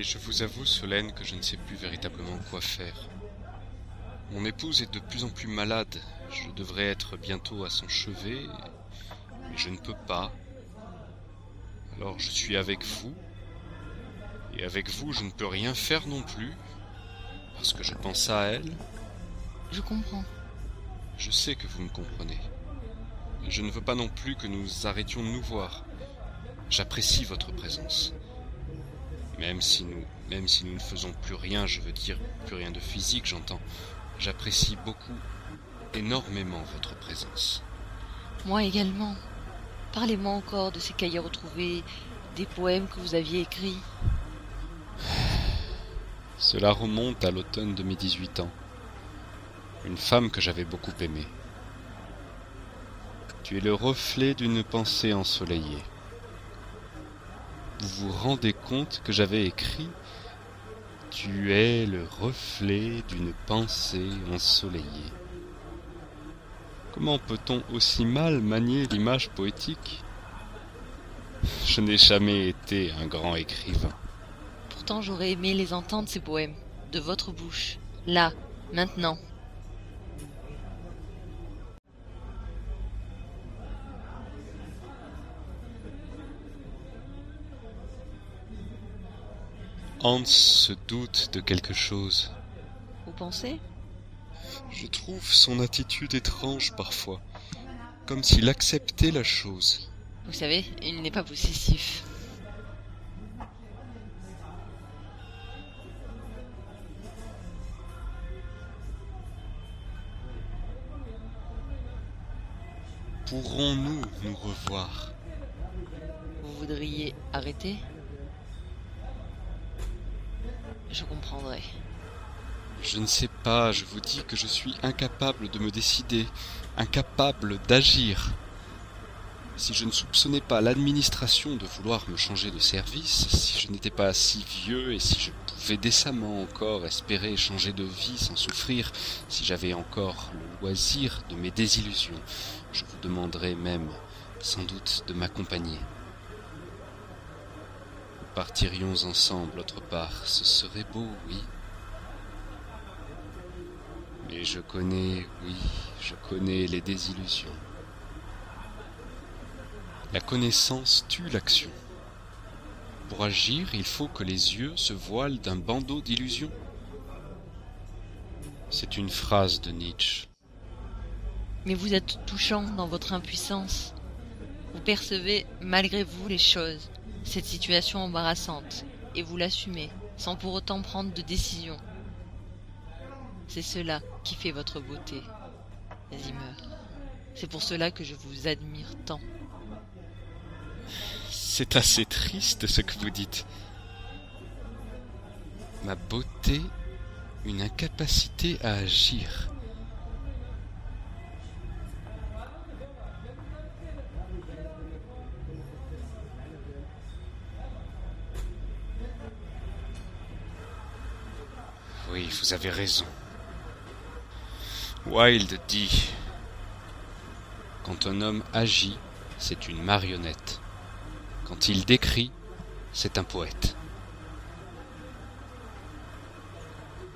Et je vous avoue, Solène, que je ne sais plus véritablement quoi faire. Mon épouse est de plus en plus malade. Je devrais être bientôt à son chevet, mais je ne peux pas. Alors je suis avec vous, et avec vous je ne peux rien faire non plus, parce que je pense à elle. Je comprends. Je sais que vous me comprenez. Je ne veux pas non plus que nous arrêtions de nous voir. J'apprécie votre présence. Même si nous ne faisons plus rien, je veux dire plus rien de physique, j'entends. J'apprécie beaucoup, énormément votre présence. Moi également. Parlez-moi encore de ces cahiers retrouvés, des poèmes que vous aviez écrits. Cela remonte à l'automne de mes 18 ans. Une femme que j'avais beaucoup aimée. Tu es le reflet d'une pensée ensoleillée. Vous vous rendez compte que j'avais écrit « Tu es le reflet d'une pensée ensoleillée ». Comment peut-on aussi mal manier l'image poétique? Je n'ai jamais été un grand écrivain. Pourtant j'aurais aimé les entendre, ces poèmes, de votre bouche, là, maintenant. Hans se doute de quelque chose. Vous pensez? Je trouve son attitude étrange parfois, comme s'il acceptait la chose. Vous savez, il n'est pas possessif. Pourrons-nous nous revoir? Vous voudriez arrêter? Je comprendrai. Je ne sais pas, je vous dis que je suis incapable de me décider, incapable d'agir. Si je ne soupçonnais pas l'administration de vouloir me changer de service, si je n'étais pas si vieux et si je pouvais décemment encore espérer changer de vie sans souffrir, si j'avais encore le loisir de mes désillusions, je vous demanderais même, sans doute, de m'accompagner. Nous partirions ensemble autre part, ce serait beau, oui. Mais je connais les désillusions. La connaissance tue l'action. Pour agir, il faut que les yeux se voilent d'un bandeau d'illusions. C'est une phrase de Nietzsche. Mais vous êtes touchant dans votre impuissance. Vous percevez, malgré vous, les choses, cette situation embarrassante, et vous l'assumez, sans pour autant prendre de décision. C'est cela qui fait votre beauté, Zimmer. C'est pour cela que je vous admire tant. C'est assez triste ce que vous dites. Ma beauté, une incapacité à agir. Oui, vous avez raison. Wilde dit « Quand un homme agit, c'est une marionnette. Quand il décrit, c'est un poète. »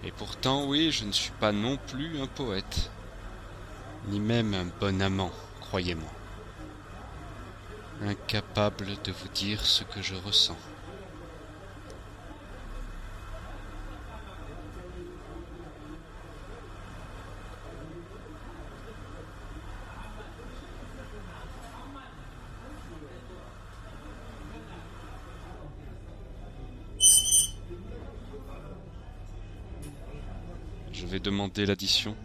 Et pourtant, oui, je ne suis pas non plus un poète, ni même un bon amant, croyez-moi. Incapable de vous dire ce que je ressens. Je vais demander l'addition.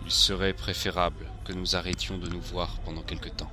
Il serait préférable que nous arrêtions de nous voir pendant quelque temps.